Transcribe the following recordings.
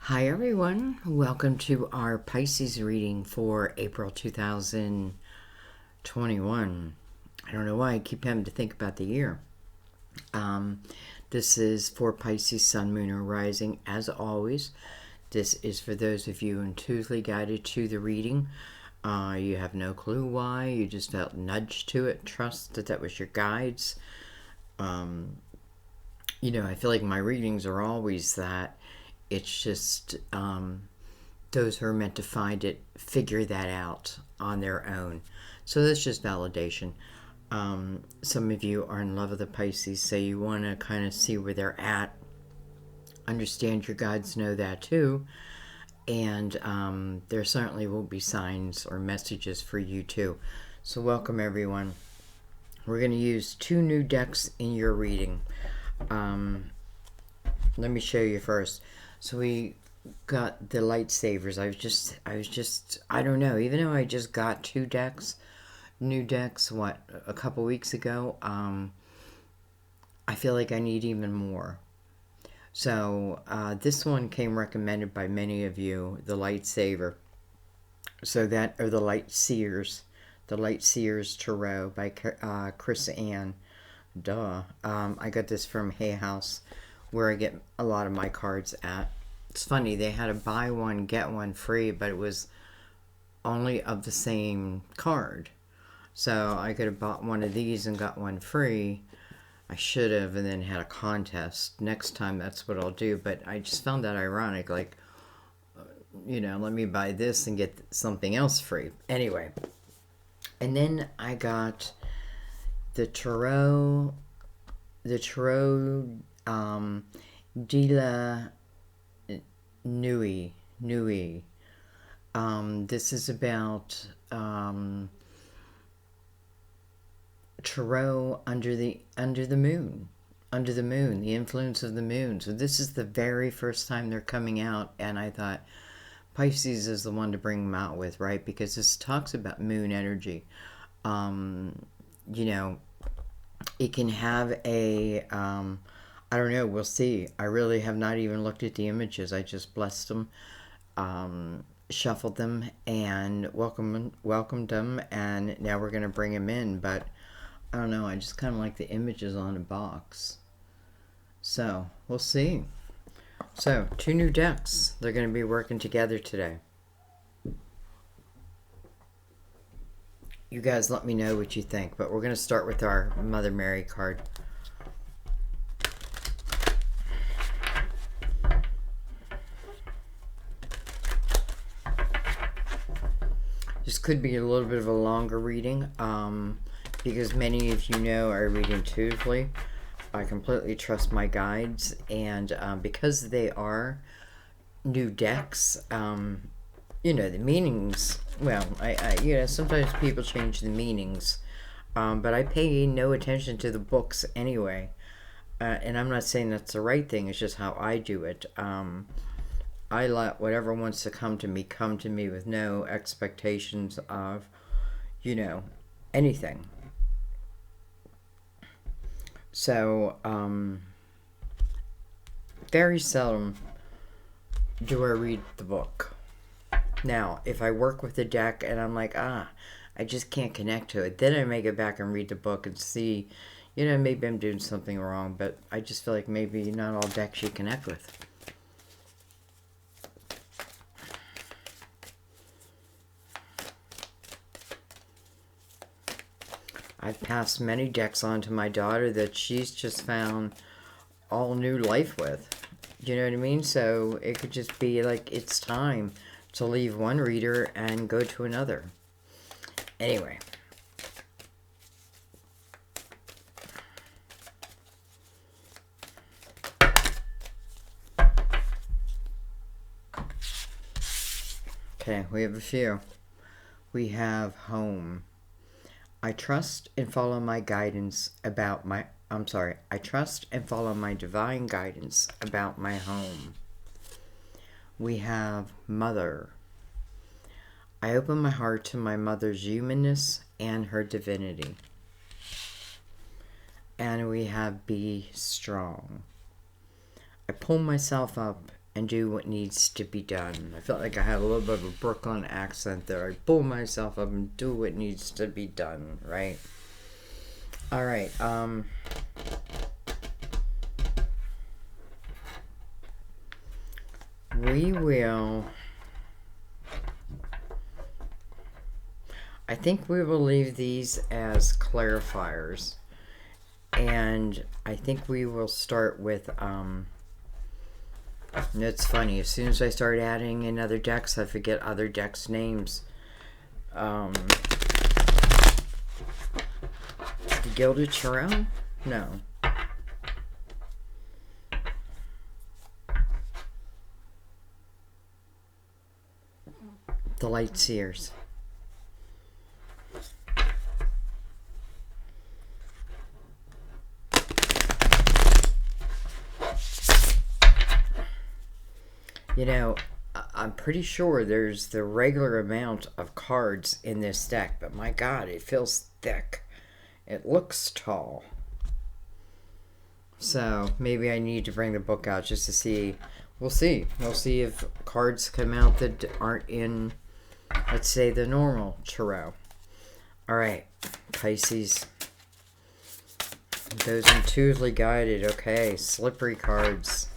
Hi everyone, welcome to our Pisces reading for April 2021. I don't know why I keep having to think about the year. This is for Pisces Sun, Moon, or Rising. As always, this is for those of you intuitively guided to the reading. You have no clue why, you just felt nudged to it. Trust that was your guides. I feel like my readings are always that. It's just those who are meant to find it figure that out on their own. So that's just validation. Some of you are in love with the Pisces, so you want to kind of see where they're at. Understand your guides know that too. And there certainly will be signs or messages for you too. So welcome everyone. We're going to use two new decks in your reading. Let me show you first. So we got the lightsabers. I don't know, even though I just got two new decks, a couple weeks ago, I feel like I need even more. So this one came recommended by many of you, the lightsaber. So that, or the light seers Tarot by Chris Ann. Duh. I got this from Hay House, where I get a lot of my cards at. It's funny, they had a buy one, get one free, but it was only of the same card. So I could have bought one of these and got one free. I should have, and then had a contest. Next time, that's what I'll do. But I just found that ironic. Like, let me buy this and get something else free. Anyway. And then I got the Tarot de la Nuit. This is about tarot under the moon, the influence of the moon. So this is the very first time they're coming out, and I thought Pisces is the one to bring them out with, right? Because this talks about moon energy. It can have a I don't know, we'll see. I really have not even looked at the images. I just blessed them, shuffled them, and welcomed them, and now we're going to bring them in. But I don't know, I just kind of like the images on the box. So, we'll see. So, two new decks. They're going to be working together today. You guys let me know what you think, but we're going to start with our Mother Mary card. This could be a little bit of a longer reading, because many of you know I read intuitively. I completely trust my guides, and because they are new decks, the meanings, well, sometimes people change the meanings, but I pay no attention to the books anyway, and I'm not saying that's the right thing, it's just how I do it. I let whatever wants to come to me with no expectations of, anything. So, very seldom do I read the book. Now, if I work with the deck and I'm like, I just can't connect to it, then I may go back and read the book and see, maybe I'm doing something wrong, but I just feel like maybe not all decks you connect with. I've passed many decks on to my daughter that she's just found all new life with. You know what I mean? So it could just be like it's time to leave one reader and go to another. Anyway. Okay, we have a few. We have home. I trust and follow my guidance about my... I trust and follow my divine guidance about my home. We have mother. I open my heart to my mother's humanness and her divinity. And we have be strong. I pull myself up and do what needs to be done. I felt like I had a little bit of a Brooklyn accent there. I pull myself up and do what needs to be done, right? All right. We will... I think we will leave these as clarifiers. And I think we will start with... it's funny. As soon as I start adding in other decks, I forget other decks' names. The Gilded Chariot? No. The Light Seers. You know, I'm pretty sure there's the regular amount of cards in this deck, but my God, it feels thick. It looks tall. So maybe I need to bring the book out just to see. We'll see. We'll see if cards come out that aren't in, let's say, the normal tarot. All right, Pisces. Those intuitively guided. Okay, slippery cards.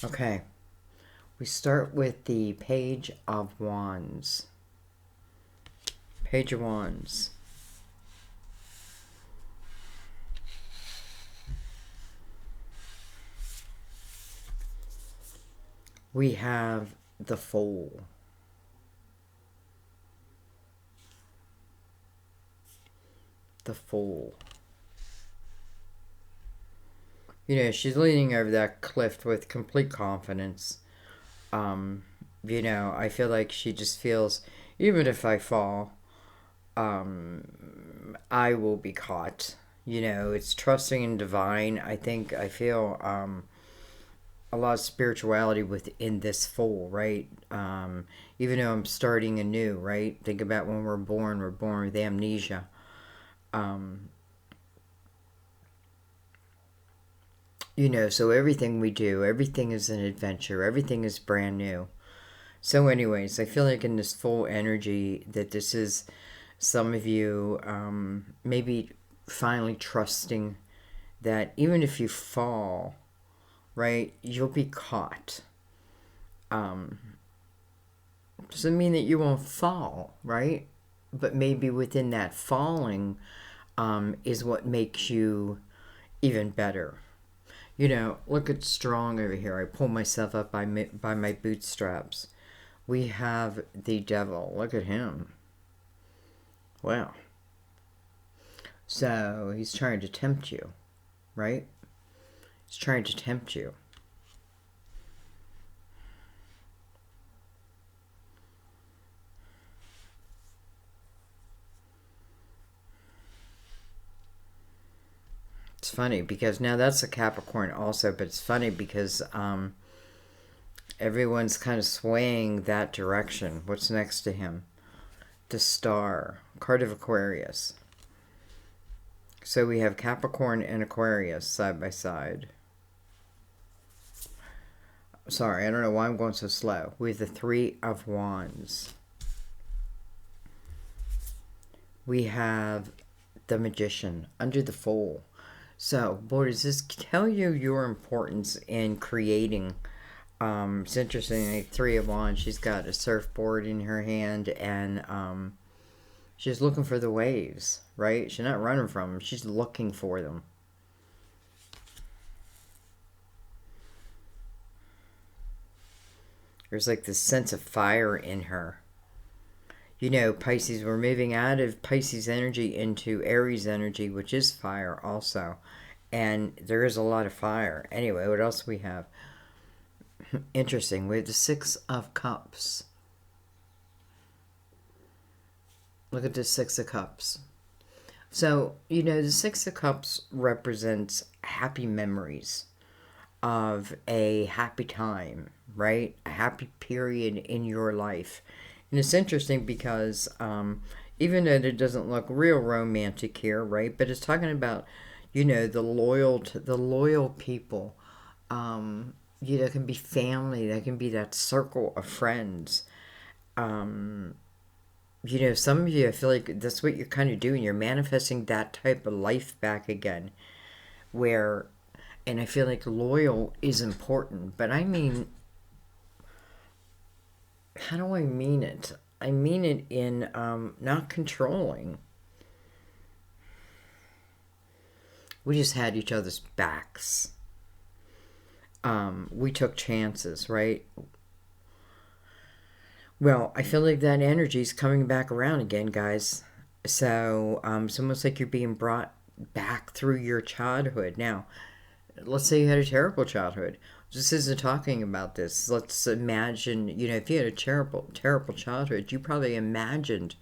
Okay, we start with the Page of Wands. Page of Wands. We have the Fool. The Fool. You know, she's leaning over that cliff with complete confidence. You know, I feel like she just feels, even if I fall, I will be caught. You know, it's trusting in divine. I feel a lot of spirituality within this Fool, right? Even though I'm starting anew, right? Think about when we're born with amnesia. You know, so everything we do, everything is an adventure. Everything is brand new. So anyways, I feel like in this Fool energy that this is some of you maybe finally trusting that even if you fall, right, you'll be caught. Doesn't mean that you won't fall, right? But maybe within that falling is what makes you even better. You know, look at Strong over here. I pull myself up by my bootstraps. We have the Devil. Look at him. Wow. So, he's trying to tempt you, right? He's trying to tempt you. It's funny because now that's a Capricorn also, but it's funny because everyone's kind of swaying that direction. What's next to him? The Star, card of Aquarius. So we have Capricorn and Aquarius side by side. Sorry, I don't know why I'm going so slow. We have the Three of Wands. We have the Magician under the Fool. So, boy, does this tell you your importance in creating? It's interesting, like Three of Wands, she's got a surfboard in her hand, and she's looking for the waves, right? She's not running from them, she's looking for them. There's like this sense of fire in her. You know, Pisces, we're moving out of Pisces energy into Aries energy, which is fire also. And there is a lot of fire. Anyway, what else we have? Interesting. We have the Six of Cups. Look at the Six of Cups. So, you know, the Six of Cups represents happy memories of a happy time, right? A happy period in your life. And it's interesting because even though it doesn't look real romantic here, right? But it's talking about, you know, the loyal people. You know, it can be family, that can be that circle of friends. You know, some of you, I feel like that's what you're kind of doing. You're manifesting that type of life back again, where, and I feel like loyal is important, but I mean, how do I mean it? I mean it in not controlling. We just had each other's backs. We took chances, right? Well, I feel like that energy is coming back around again, guys. So it's almost like you're being brought back through your childhood. Now, let's say you had a terrible childhood. This isn't talking about this. Let's imagine, you know, if you had a terrible childhood, you probably imagined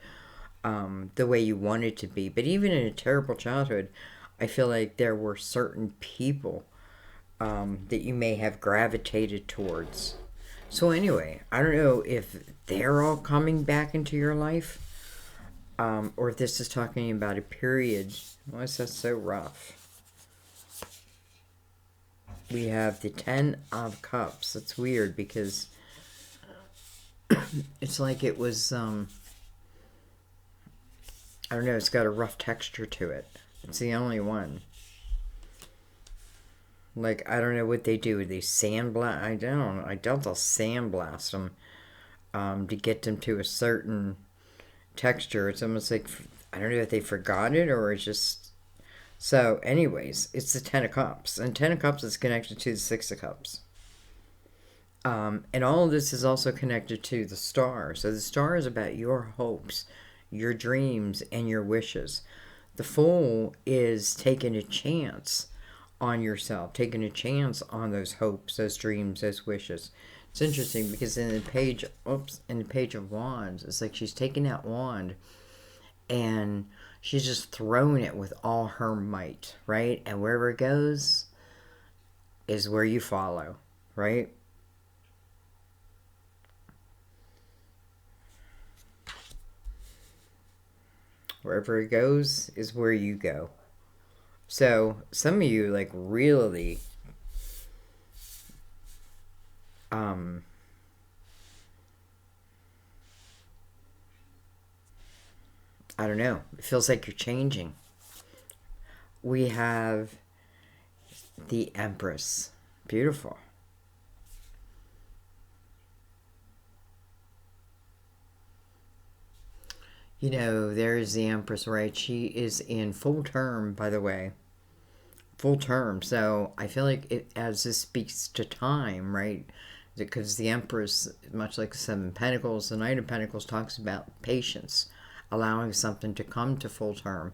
the way you wanted to be. But even in a terrible childhood, I feel like there were certain people that you may have gravitated towards. So anyway, I don't know if they're all coming back into your life, or if this is talking about a period. Why is that so rough? We have the Ten of Cups. That's weird because it's like it was, I don't know, it's got a rough texture to it. It's the only one. Like, I don't know what they do. They sandblast? I don't. I doubt they'll sandblast them to get them to a certain texture. It's almost like, I don't know if they forgot it or it's just... So, anyways, it's the Ten of Cups. And Ten of Cups is connected to the Six of Cups. And all of this is also connected to the star. So the star is about your hopes, your dreams, and your wishes. The Fool is taking a chance on yourself, taking a chance on those hopes, those dreams, those wishes. It's interesting because in the page, in the Page of Wands, it's like she's taking that wand and she's just throwing it with all her might, right? And wherever it goes is where you follow, right? Wherever it goes is where you go. So some of you like really I don't know, it feels like you're changing. We have the Empress. Beautiful. You know, there's the Empress, right? She is in full term, by the way. Full term. So I feel like it, as this speaks to time, right? Because the Empress, much like the Seven of Pentacles, the Knight of Pentacles talks about patience, allowing something to come to full term.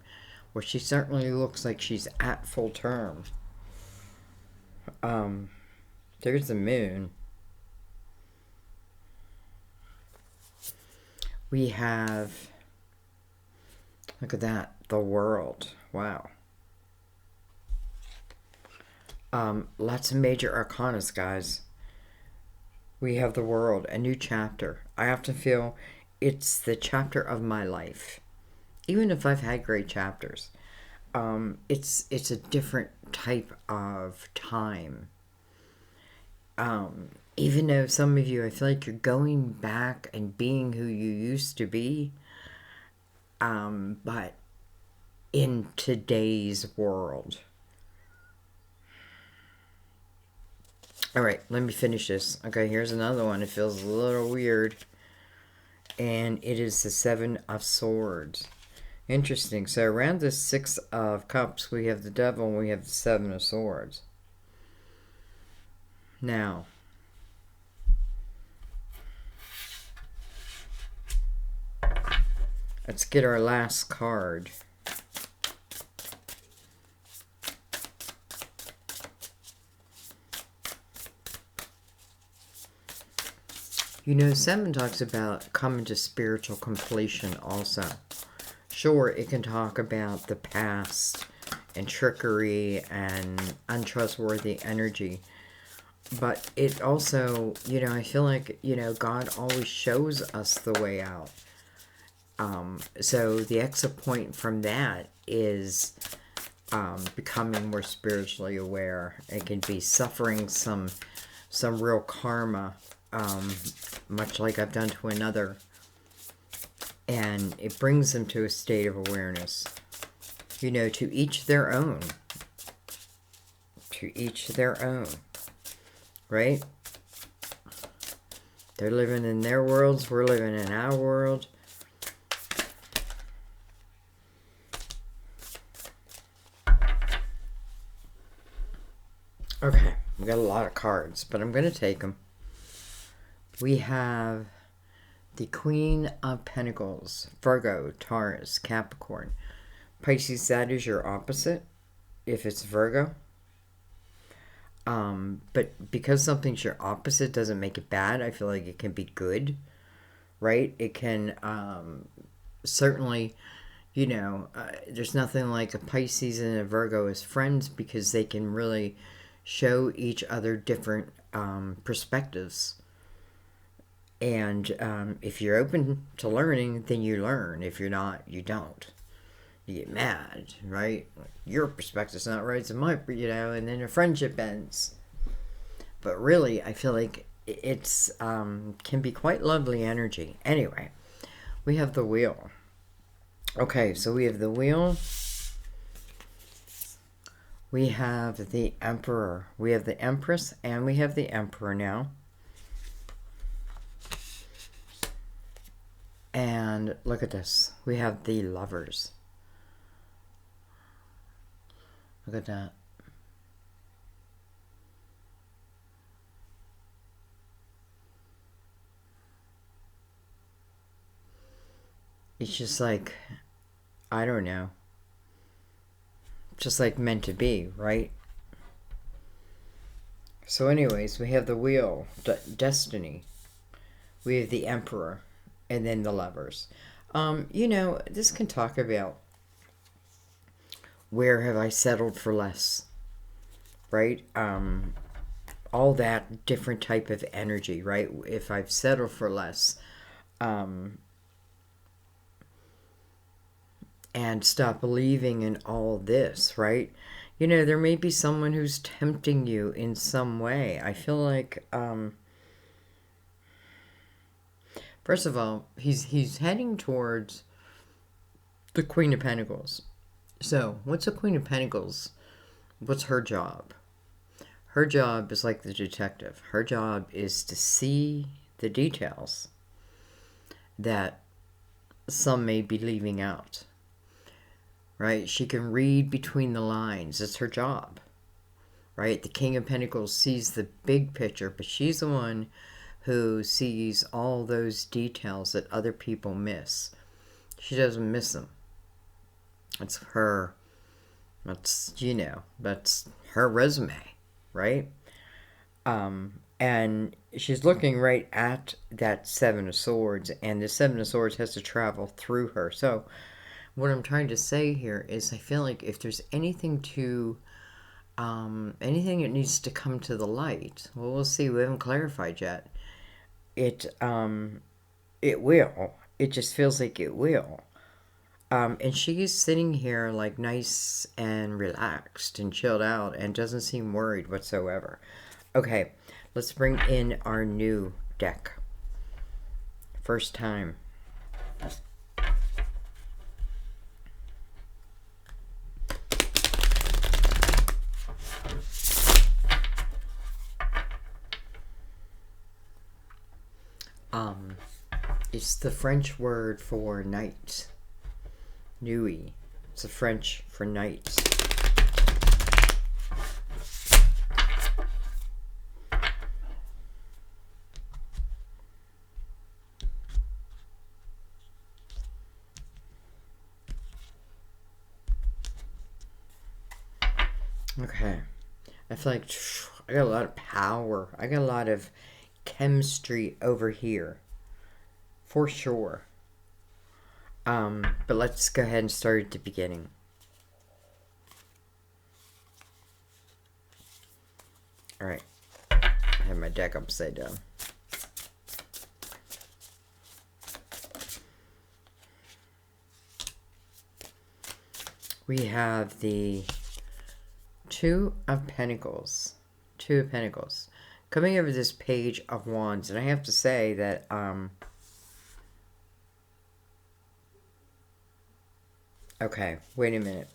Well, she certainly looks like she's at full term. There's the Moon. We have, look at that, the World. Wow. Lots of major arcanas, guys. We have the World, a new chapter. I often feel it's the chapter of my life. Even if I've had great chapters, it's a different type of time. Even though some of you, I feel like you're going back and being who you used to be, but in today's world. All right, let me finish this. Okay, here's another one. It feels a little weird. And it is the Seven of Swords. Interesting. So around the Six of Cups, we have the Devil and we have the Seven of Swords. Now, let's get our last card. You know, Seven talks about coming to spiritual completion also. Sure, it can talk about the past and trickery and untrustworthy energy. But it also, you know, I feel like, you know, God always shows us the way out. So the exit point from that is becoming more spiritually aware. It can be suffering some real karma, much like I've done to another. And it brings them to a state of awareness. You know, to each their own. To each their own. Right? They're living in their worlds. We're living in our world. Okay, we got a lot of cards, but I'm going to take them. We have the Queen of Pentacles, Virgo, Taurus, Capricorn. Pisces, that is your opposite, if it's Virgo. But because something's your opposite doesn't make it bad. I feel like it can be good, right? It can certainly, you know, there's nothing like a Pisces and a Virgo as friends because they can really show each other different perspectives. And if you're open to learning, then you learn. If you're not, you don't. You get mad, right? Your perspective's not right, so my, you know, and then a friendship ends. But really, I feel like it's can be quite lovely energy. Anyway, we have the wheel. Okay, so we have the wheel. We have the Emperor. We have the Empress, and we have the Emperor now. And look at this. We have the Lovers. Look at that. It's just like, I don't know. Just like meant to be, right? So anyways, we have the wheel, destiny. We have the Emperor, and then the Lovers. You know, this can talk about where have I settled for less, right? All that different type of energy, right? If I've settled for less, and stop believing in all this, right? You know, there may be someone who's tempting you in some way. I feel like, first of all, he's heading towards the Queen of Pentacles. So, what's a Queen of Pentacles? What's her job? Her job is like the detective. Her job is to see the details that some may be leaving out. Right? She can read between the lines. It's her job. Right? The King of Pentacles sees the big picture, but she's the one who sees all those details that other people miss. She doesn't miss them. It's her, that's, you know, that's her resume, right? And she's looking right at that Seven of Swords, and the Seven of Swords has to travel through her. So what I'm trying to say here is I feel like if there's anything to, anything that needs to come to the light, well, we'll see. We haven't clarified yet. It will. It just feels like it will. And she's sitting here like nice and relaxed and chilled out and doesn't seem worried whatsoever. Okay, let's bring in our new deck. First time. It's the French word for night. Nuit. It's the French for night. Okay. I feel like I got a lot of power. I got a lot of chemistry over here. For sure. But let's go ahead and start at the beginning. Alright. I have my deck upside down. We have the Two of Pentacles. Two of Pentacles. Coming over this Page of Wands. And I have to say that, okay, wait a minute.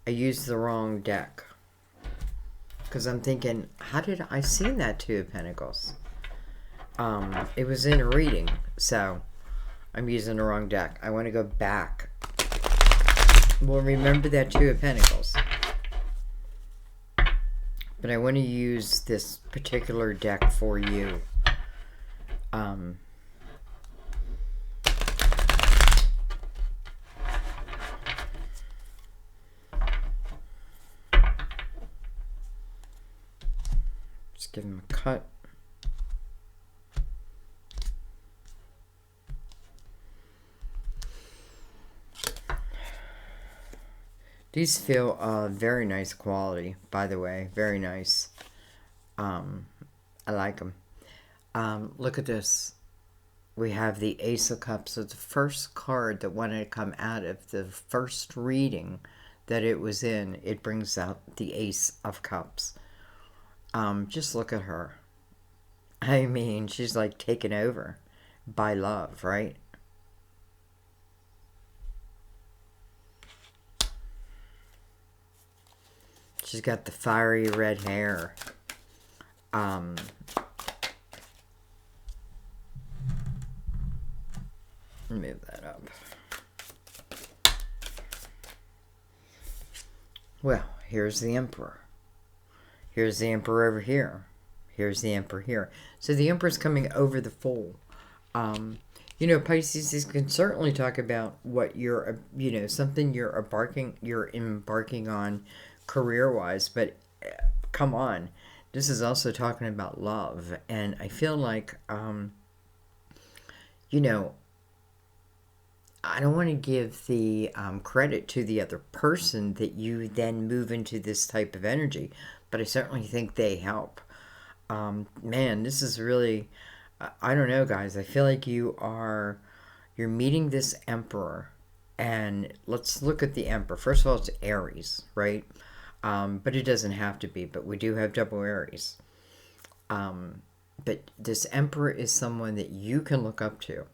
I used the wrong deck. Because I'm thinking, how did I see that Two of Pentacles? It was in a reading, so I'm using the wrong deck. I want to go back. Well, remember that Two of Pentacles. But I want to use this particular deck for you. Just give him a cut. These feel very nice quality, by the way. Very nice. I like them. Look at this. We have the Ace of Cups. So the first card that wanted to come out of the first reading that it was in, it brings out the Ace of Cups. Just look at her. I mean, she's like taken over by love, right? She's got the fiery red hair. Move that up. Well, here's the Emperor. Here's the Emperor over here. Here's the Emperor here. So the Emperor's coming over the Fool. You know, Pisces can certainly talk about what you're, you know, something you're embarking on career-wise, but come on, this is also talking about love. And I feel like, you know, I don't want to give the credit to the other person that you then move into this type of energy, but I certainly think they help. Man, this is really, I don't know, guys. I feel like you're meeting this Emperor, and let's look at the Emperor. First of all, it's Aries, right? But it doesn't have to be, but we do have double Aries. But this Emperor is someone that you can look up to.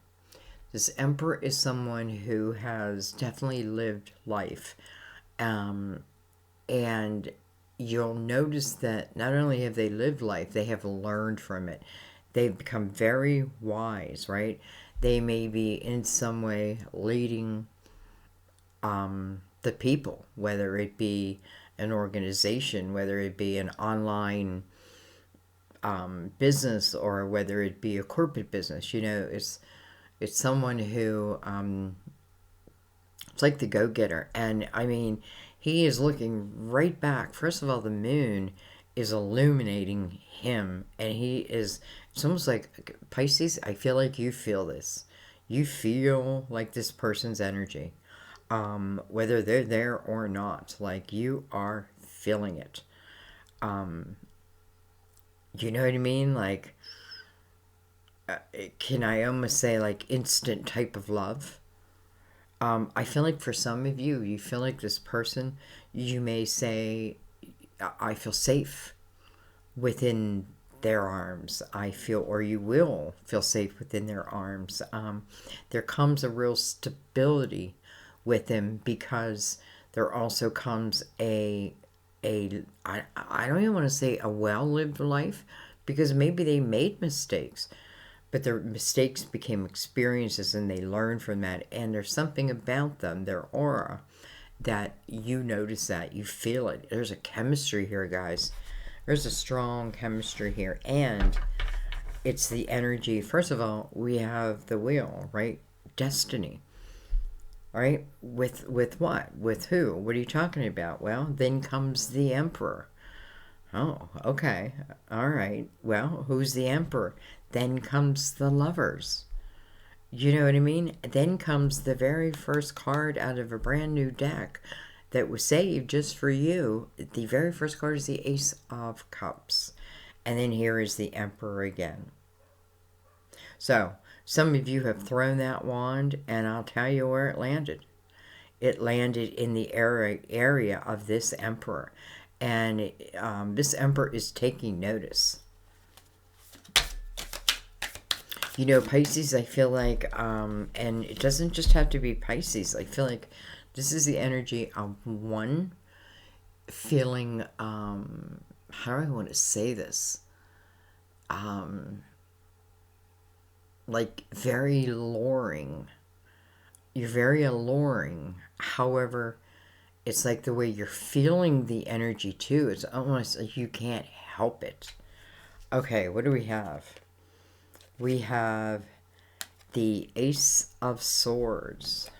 This Emperor is someone who has definitely lived life. And you'll notice that not only have they lived life, they have learned from it. They've become very wise, right? They may be in some way leading the people, whether it be an organization, whether it be an online business, or whether it be a corporate business. You know, it's someone who it's like the go-getter. And I mean, he is looking right back. First of all, the moon is illuminating him, and it's almost like Pisces. I feel like you feel this. You feel like this person's energy, whether they're there or not. Like, you are feeling it. You know what I mean? Like, can I almost say like instant type of love? I feel like for some of you, you feel like this person, you may say, I feel safe within their arms. I feel, or you will feel safe within their arms. There comes a real stability with them, because there also comes I don't even want to say a well-lived life, because maybe they made mistakes, but their mistakes became experiences and they learned from that. And there's something about them, their aura, that you notice, that you feel it. There's a chemistry here, guys. There's a strong chemistry here. And it's the energy. First of all, we have the wheel, right? Destiny. Right? With what? With who? What are you talking about? Well, then comes the Emperor. Oh, okay. All right. Well, who's the Emperor? Then comes the Lovers. You know what I mean? Then comes the very first card out of a brand new deck that was saved just for you. The very first card is the Ace of Cups. And then here is the Emperor again. So, some of you have thrown that wand, and I'll tell you where it landed. it landed in the area of this Emperor. And this Emperor is taking notice. You know, Pisces, I feel like, and it doesn't just have to be Pisces. I feel like this is the energy of one feeling, how do I want to say this? Like very alluring. You're very alluring. However, it's like the way you're feeling the energy too. It's almost like you can't help it. Okay, what do we have? We have the Ace of Swords.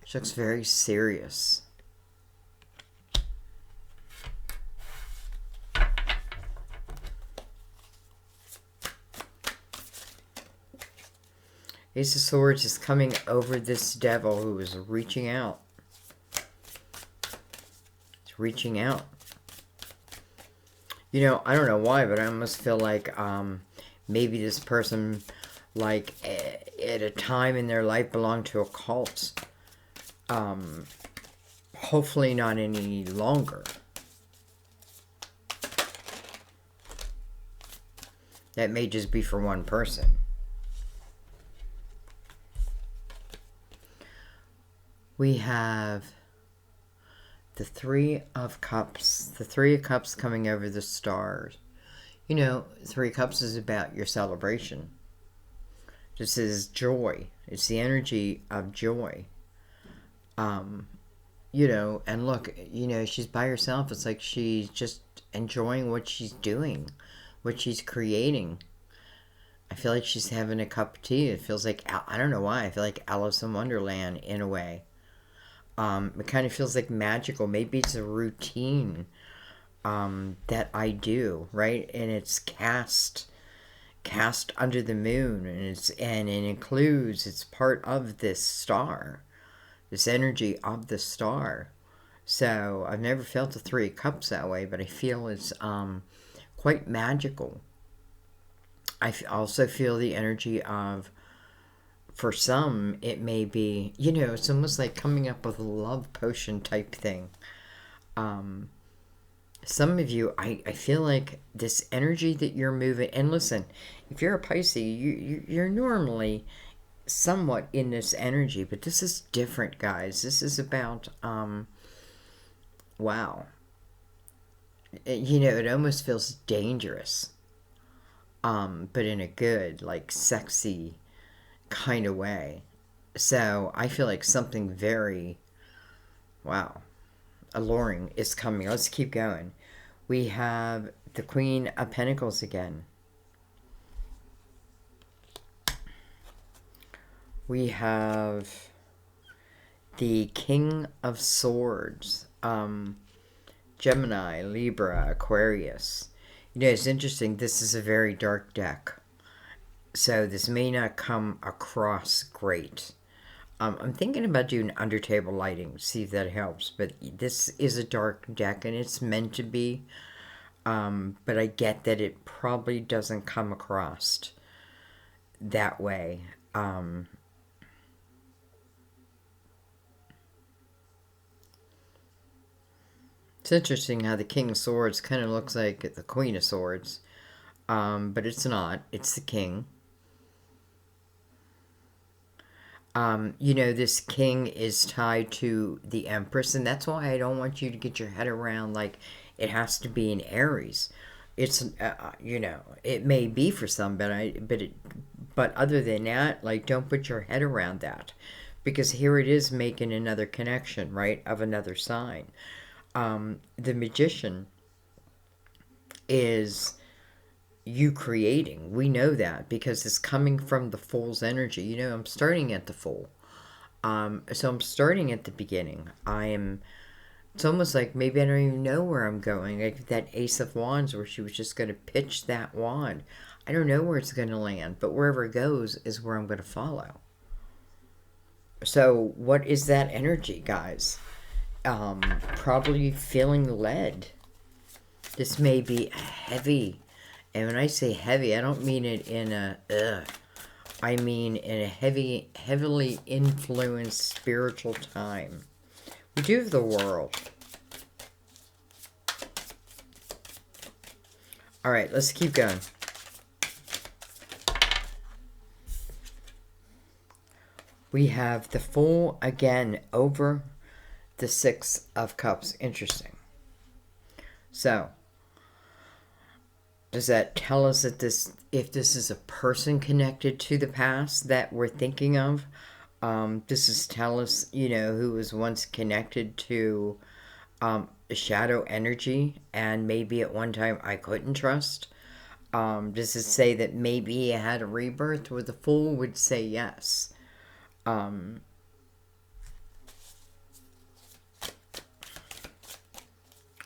She looks very serious. Ace of Swords is coming over this devil who is reaching out. It's reaching out. You know, I don't know why, but I almost feel like maybe this person, like, at a time in their life belonged to a cult. Hopefully not any longer. That may just be for one person. We have the Three of Cups. The Three of Cups coming over the stars. You know, Three of Cups is about your celebration. This is joy. It's the energy of joy. You know, and look, you know, she's by herself. It's like she's just enjoying what she's doing, what she's creating. I feel like she's having a cup of tea. It feels like, I don't know why, I feel like Alice in Wonderland in a way. It kind of feels like magical. Maybe it's a routine that I do, right? And it's cast under the moon, and it includes, it's part of this star, this energy of the star. So I've never felt the Three of Cups that way, but I feel it's quite magical. I also feel the energy of, for some, it may be, you know, it's almost like coming up with a love potion type thing. Some of you, I feel like this energy that you're moving, and listen, if you're a Pisces, you're normally somewhat in this energy, but this is different, guys. This is about, wow. You know, it almost feels dangerous, but in a good, like, sexy kind of way. So I feel like something very, wow, alluring is coming. Let's keep going. We have the Queen of Pentacles again. We have the King of Swords. Gemini, Libra, Aquarius. You know, it's interesting. This is a very dark deck. So this may not come across great. I'm thinking about doing under-table lighting, see if that helps. But this is a dark deck, and it's meant to be. But I get that it probably doesn't come across that way. It's interesting how the King of Swords kind of looks like the Queen of Swords. But it's not. It's the King. You know, this king is tied to the Empress, and that's why I don't want you to get your head around, like, it has to be in Aries. It's, you know, it may be for some, but other than that, like, don't put your head around that, because here it is making another connection, right, of another sign. The Magician is you creating. We know that because it's coming from the Fool's energy. You know, I'm starting at the Fool. So I'm starting at the beginning. It's almost like maybe I don't even know where I'm going. Like that Ace of Wands where she was just going to pitch that wand. I don't know where it's going to land, but wherever it goes is where I'm going to follow. So what is that energy, guys? Probably feeling led. This may be heavy. And when I say heavy, I don't mean it in a, I mean, in a heavily influenced spiritual time. We do have the World. All right, let's keep going. We have the Fool again over the Six of Cups. Interesting. So, does that tell us that if this is a person connected to the past that we're thinking of? This is tell us, who was once connected to a shadow energy and maybe at one time I couldn't trust. Does it say that maybe he had a rebirth? Where the Fool would say yes.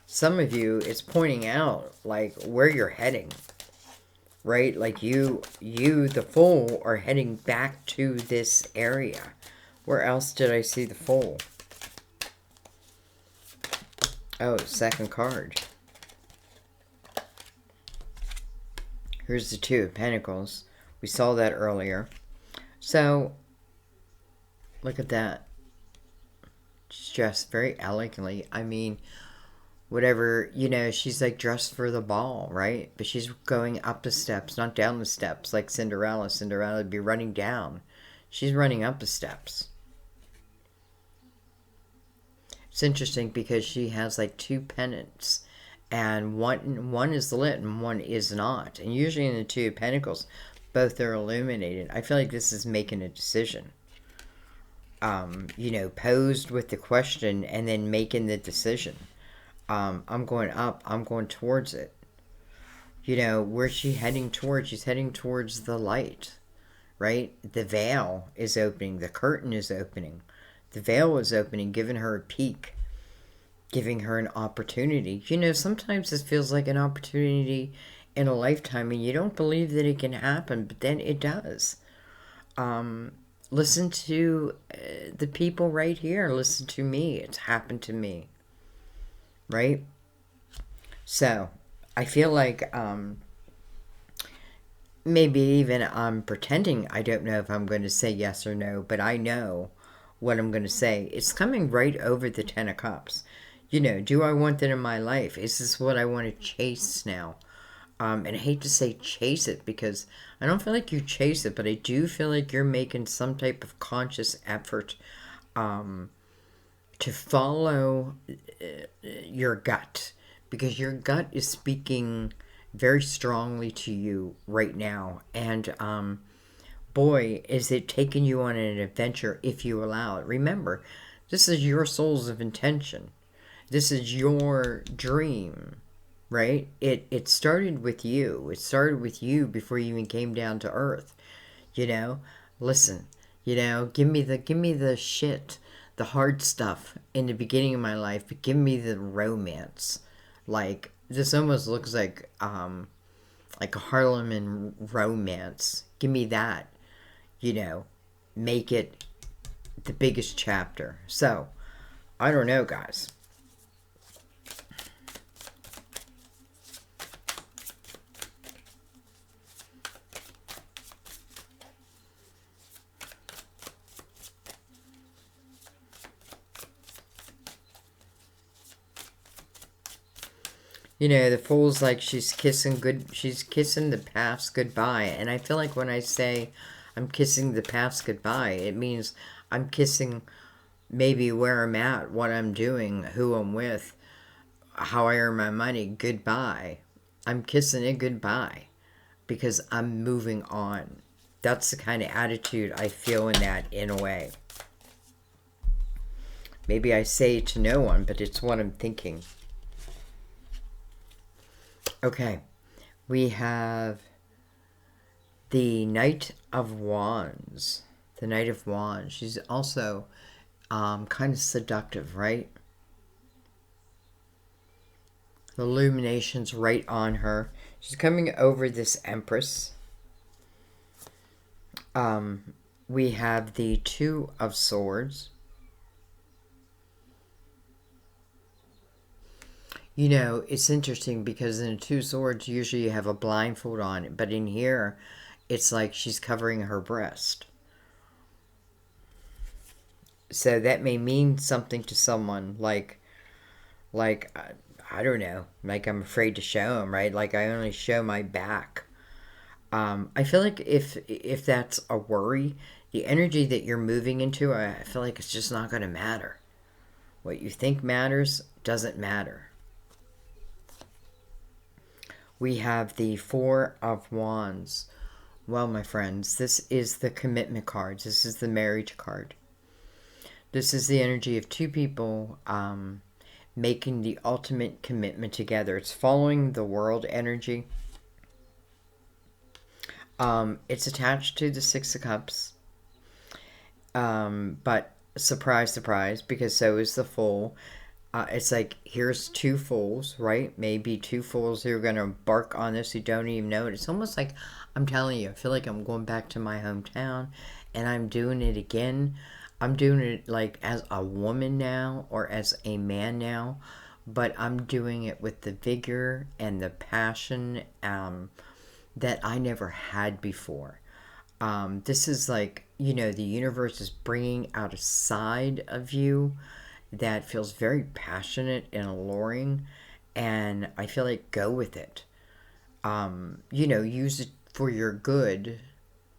Some of you, it's pointing out like where you're heading, right? Like you, the Fool, are heading back to this area. Where else did I see the Fool? Oh, second card. Here's the Two of Pentacles. We saw that earlier. So, look at that. She's dressed very elegantly. I mean, whatever, she's like dressed for the ball, right? But she's going up the steps, not down the steps like Cinderella. Cinderella would be running down. She's running up the steps. It's interesting because she has like two pennants. And one is lit and one is not. And usually in the Two of Pentacles, both are illuminated. I feel like this is making a decision. Posed with the question and then making the decision. I'm going up. I'm going towards it. Where's she heading towards? She's heading towards the light, right? The veil is opening. The curtain is opening. The veil is opening, giving her a peek, giving her an opportunity. Sometimes this feels like an opportunity in a lifetime, and you don't believe that it can happen, but then it does. Listen to the people right here. Listen to me. It's happened to me. Right? So, I feel like maybe even I'm pretending I don't know if I'm going to say yes or no, but I know what I'm going to say. It's coming right over the Ten of Cups. Do I want that in my life? Is this what I want to chase now? And I hate to say chase it because I don't feel like you chase it, but I do feel like you're making some type of conscious effort to follow your gut, because your gut is speaking very strongly to you right now. And boy, is it taking you on an adventure if you allow it. Remember, this is your souls of intention. This is your dream, right? It started with you. It started with you before you even came down to earth. Listen, give me the shit, the hard stuff in the beginning of my life, but give me the romance. Like, this almost looks like a Harleman romance. Give me that. Make it the biggest chapter. So, I don't know, guys. The Fool's like she's kissing the past goodbye. And I feel like when I say I'm kissing the past goodbye, it means I'm kissing maybe where I'm at, what I'm doing, who I'm with, how I earn my money goodbye. I'm kissing it goodbye because I'm moving on. That's the kind of attitude I feel in that, in a way. Maybe I say it to no one, but it's what I'm thinking. Okay, we have the Knight of Wands. The Knight of Wands. She's also kind of seductive, right? The illumination's right on her. She's coming over this Empress. We have the Two of Swords. It's interesting because in a Two of Swords, usually you have a blindfold on, but in here, it's like she's covering her breast. So that may mean something to someone, like I don't know, like I'm afraid to show them, right? Like I only show my back. I feel like if that's a worry, the energy that you're moving into, I feel like it's just not going to matter. What you think matters doesn't matter. We have the Four of Wands. Well, my friends, this is the commitment card. This is the marriage card. This is the energy of two people making the ultimate commitment together. It's following the world energy. It's attached to the Six of Cups. But surprise, surprise, because so is the Fool. It's like, here's two fools, right? Maybe two fools who are going to embark on this who don't even know it. It's almost like, I'm telling you, I feel like I'm going back to my hometown and I'm doing it again. I'm doing it like as a woman now or as a man now, but I'm doing it with the vigor and the passion that I never had before. This is like, the universe is bringing out a side of you that feels very passionate and alluring, and I feel like go with it. Use it for your good.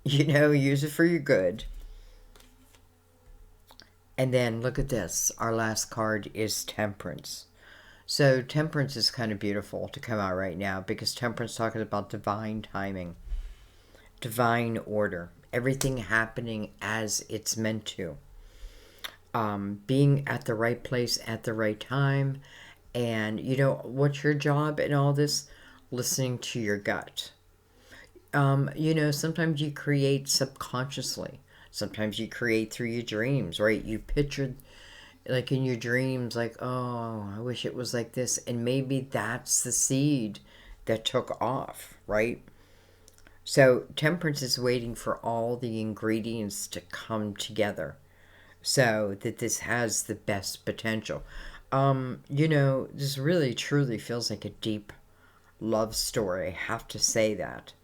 Use it for your good. And then look at this. Our last card is Temperance. So Temperance is kind of beautiful to come out right now because Temperance talking about divine timing, divine order, everything happening as it's meant to. Being at the right place at the right time. And, what's your job in all this? Listening to your gut. Sometimes you create subconsciously. Sometimes you create through your dreams, right? You pictured, like in your dreams, like, oh, I wish it was like this. And maybe that's the seed that took off, right? So Temperance is waiting for all the ingredients to come together so that this has the best potential. This really truly feels like a deep love story. I have to say that.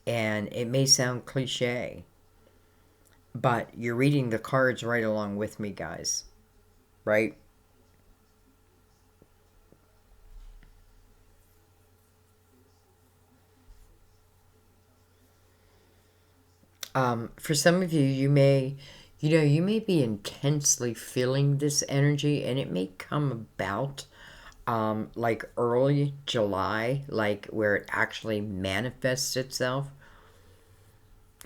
And it may sound cliche, but you're reading the cards right along with me, guys. Right? For some of you, you may be intensely feeling this energy, and it may come about like early July, like where it actually manifests itself.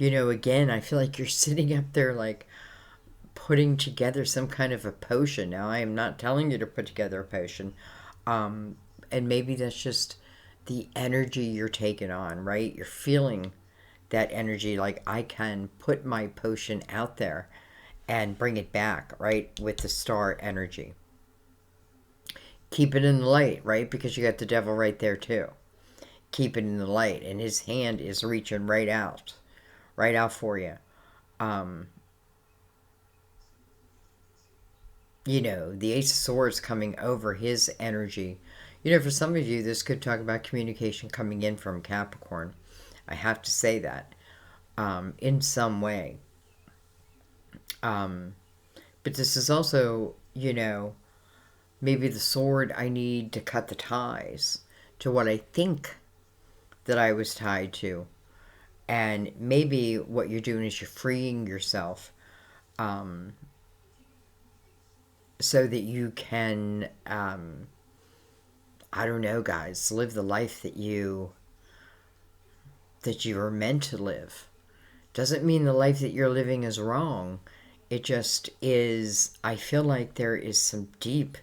Again, I feel like you're sitting up there like putting together some kind of a potion. Now, I am not telling you to put together a potion. And maybe that's just the energy you're taking on, right? You're feeling that energy like I can put my potion out there and bring it back, right? With the star energy. Keep it in the light, right? Because you got the devil right there too. Keep it in the light. And his hand is reaching right out for you. The Ace of Swords coming over his energy. For some of you, this could talk about communication coming in from Capricorn. I have to say that in some way. But this is also, maybe the sword I need to cut the ties to what I think that I was tied to. And maybe what you're doing is you're freeing yourself so that you can, I don't know, guys, live the life that you are meant to live. Doesn't mean the life that you're living is wrong. It just is, I feel like there is some deep,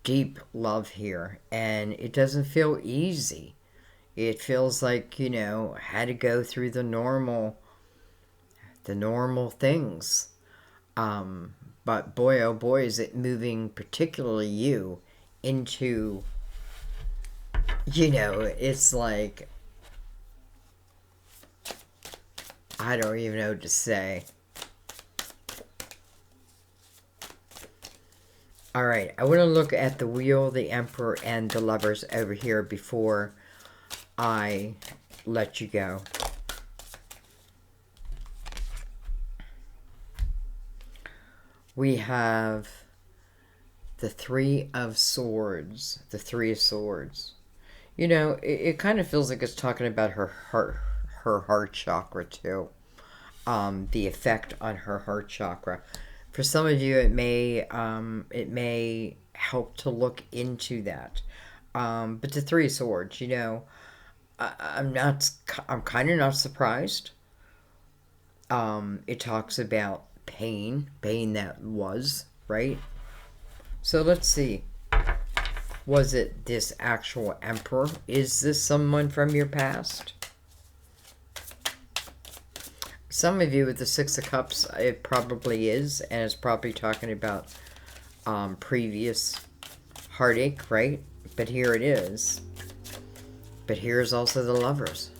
deep love here. And it doesn't feel easy. It feels like, had to go through the normal things. But boy, oh boy, is it moving particularly you into, it's like, I don't even know what to say. All right, I want to look at the Wheel, the Emperor, and the Lovers over here before I let you go. We have the Three of Swords. The Three of Swords. You know, it kind of feels like it's talking about her heart chakra too. The effect on her heart chakra. For some of you, it may help to look into that. But the Three of Swords, you know, I'm kind of not surprised. It talks about pain that was, right? So let's see. Was it this actual emperor? Is this someone from your past? Some of you with the Six of Cups, it probably is, and it's probably talking about previous heartache, right? But here it is. But here's also the Lovers.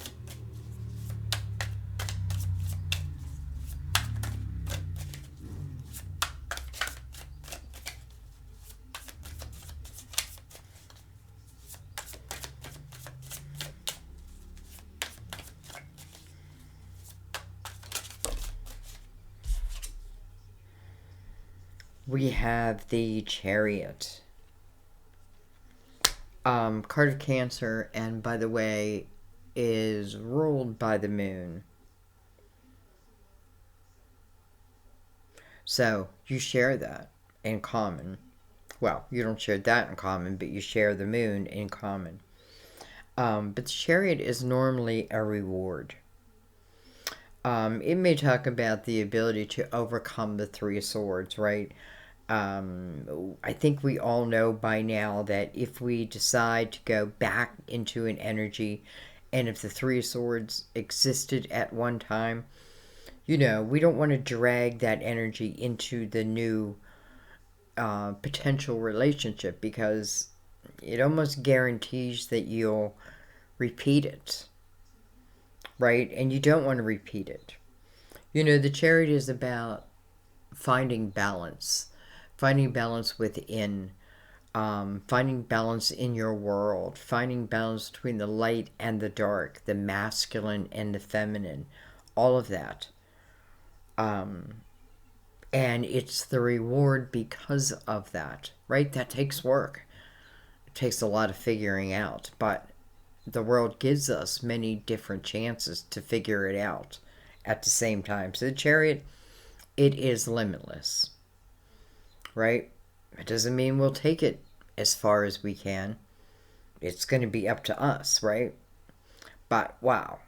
We have the Chariot. Card of Cancer, and by the way, is ruled by the moon. So you share that in common. Well, you don't share that in common, but you share the moon in common. But the Chariot is normally a reward. It may talk about the ability to overcome the Three of Swords, right? I think we all know by now that if we decide to go back into an energy, and if the Three of Swords existed at one time, you know, we don't want to drag that energy into the new potential relationship, because it almost guarantees that you'll repeat it, right? And you don't want to repeat it. You know, the Chariot is about finding balance within, finding balance in your world, finding balance between the light and the dark, the masculine and the feminine, all of that. And it's the reward because of that, right? That takes work. It takes a lot of figuring out, but the world gives us many different chances to figure it out at the same time. So the Chariot, it is limitless, right? It doesn't mean we'll take it as far as we can. It's going to be up to us, right? But wow.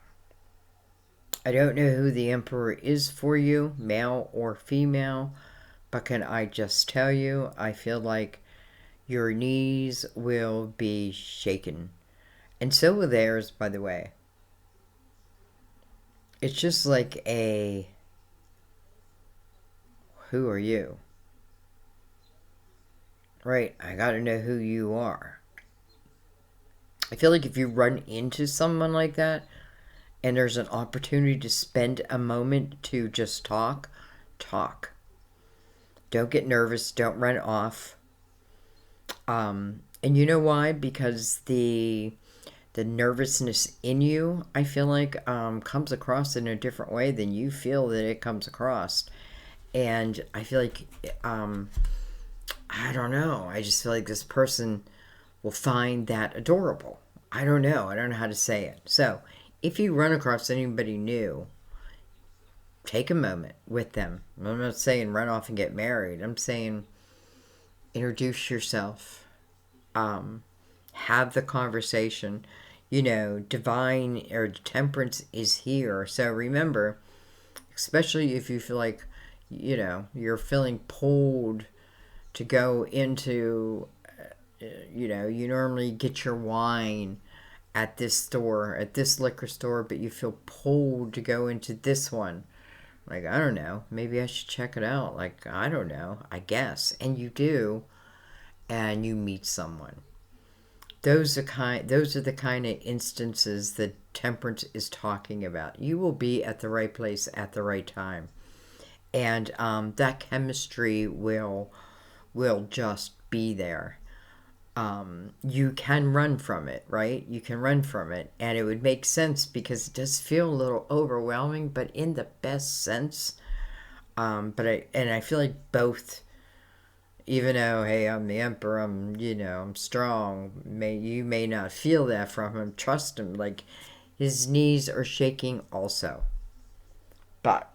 I don't know who the Emperor is for you, male or female, but can I just tell you, I feel like your knees will be shaken. And so will theirs, by the way. It's just like a, who are you? Right, I gotta know who you are. I feel like if you run into someone like that, and there's an opportunity to spend a moment to just talk. Don't get nervous. Don't run off. And you know why? Because the nervousness in you, I feel like, comes across in a different way than you feel that it comes across. And I feel like, I don't know. I just feel like this person will find that adorable. I don't know. I don't know how to say it. So, if you run across anybody new, take a moment with them. I'm not saying run off and get married. I'm saying introduce yourself. Have the conversation. You know, divine or temperance is here. So remember, especially if you feel like, you know, you're feeling pulled to go into, you know, you normally get your wine at this store, at this liquor store, but you feel pulled to go into this one. Like, I don't know, maybe I should check it out. Like, I don't know, I guess. And you do, and you meet someone. Those are the kind of instances that Temperance is talking about. You will be at the right place at the right time. And that chemistry will just be there. You can run from it, right? You can run from it. And it would make sense because it does feel a little overwhelming, but in the best sense. I feel like both, even though, hey, I'm the emperor, I'm strong. You may not feel that from him. Trust him. Like, his knees are shaking also. But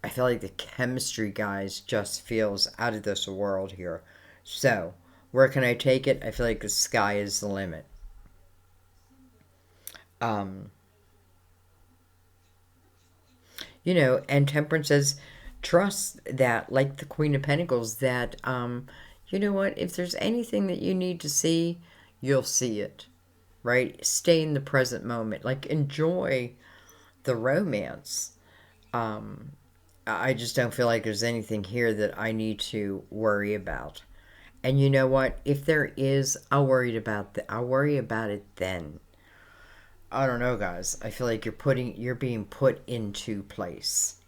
I feel like the chemistry, guys, just feels out of this world here. So, where can I take it? I feel like the sky is the limit. Um, and Temperance says, trust that, like the Queen of Pentacles, that, you know what, if there's anything that you need to see, you'll see it, right? Stay in the present moment. Like, enjoy the romance. Um, I just don't feel like there's anything here that I need to worry about. And you know what? If there is, I'll worry about it then. I don't know, guys. I feel like you're being put into place.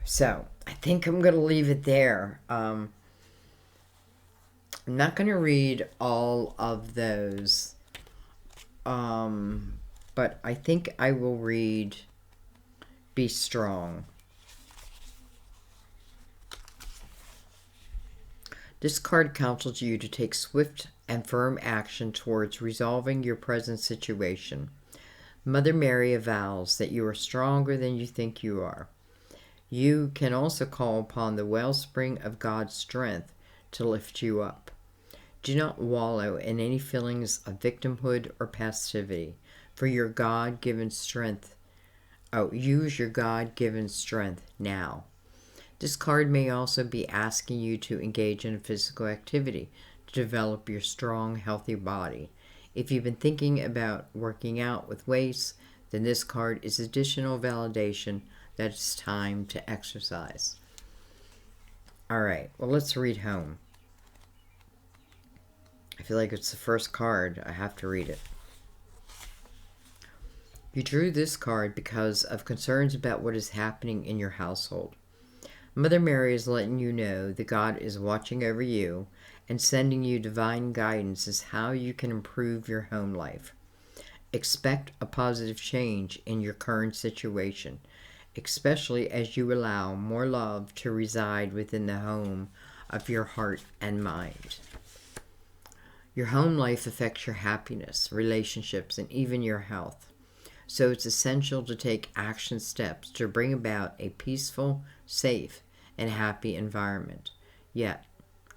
So I think I'm gonna leave it there. I'm not gonna read all of those, but I think I will read "Be Strong." This card counsels you to take swift and firm action towards resolving your present situation. Mother Mary avows that you are stronger than you think you are. You can also call upon the wellspring of God's strength to lift you up. Do not wallow in any feelings of victimhood or passivity, for your God-given strength. Use your God-given strength now. This card may also be asking you to engage in a physical activity to develop your strong, healthy body. If you've been thinking about working out with weights, then this card is additional validation that it's time to exercise. All right, well, let's read home. I feel like it's the first card. I have to read it. You drew this card because of concerns about what is happening in your household. Mother Mary is letting you know that God is watching over you and sending you divine guidance as how you can improve your home life. Expect a positive change in your current situation, especially as you allow more love to reside within the home of your heart and mind. Your home life affects your happiness, relationships, and even your health. So it's essential to take action steps to bring about a peaceful, safe, and happy environment. Yet,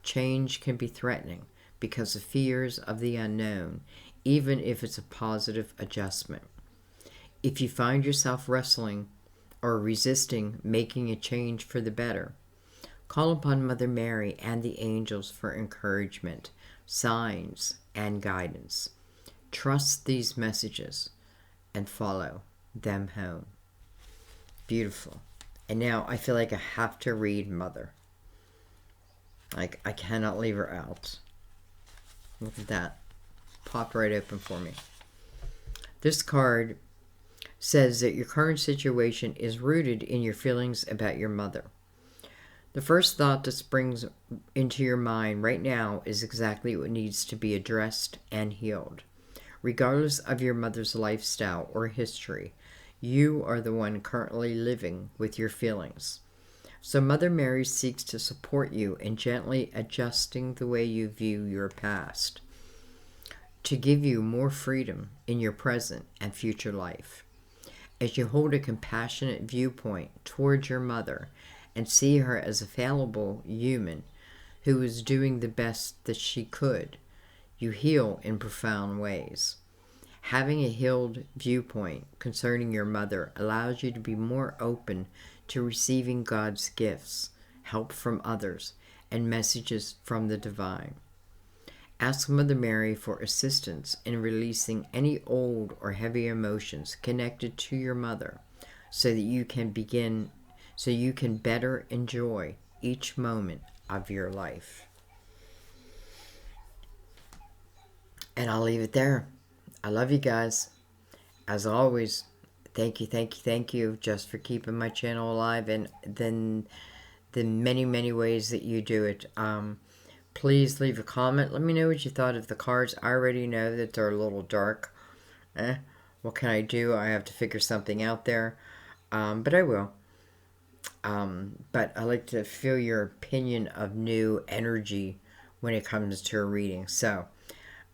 change can be threatening because of fears of the unknown, even if it's a positive adjustment. If you find yourself wrestling or resisting making a change for the better, call upon Mother Mary and the angels for encouragement, signs, and guidance. Trust these messages and follow them home. Beautiful. And now I feel like I have to read Mother. Like, I cannot leave her out. Look at that. Popped right open for me. This card says that your current situation is rooted in your feelings about your mother. The first thought that springs into your mind right now is exactly what needs to be addressed and healed. Regardless of your mother's lifestyle or history, you are the one currently living with your feelings. So Mother Mary seeks to support you in gently adjusting the way you view your past, to give you more freedom in your present and future life. As you hold a compassionate viewpoint towards your mother and see her as a fallible human who is doing the best that she could, you heal in profound ways. Having a healed viewpoint concerning your mother allows you to be more open to receiving God's gifts, help from others, and messages from the divine. Ask Mother Mary for assistance in releasing any old or heavy emotions connected to your mother so that you can better enjoy each moment of your life. And I'll leave it there. I love you guys. As always, thank you just for keeping my channel alive and then the many, many ways that you do it. Please leave a comment. Let me know what you thought of the cards. I already know that they're a little dark. What can I do? I have to figure something out there. But I will. But I like to feel your opinion of new energy when it comes to a reading. So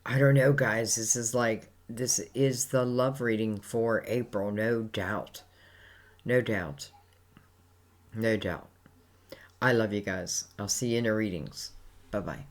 I don't know, guys. This is the love reading for April, no doubt. No doubt. No doubt. I love you guys. I'll see you in the readings. Bye bye.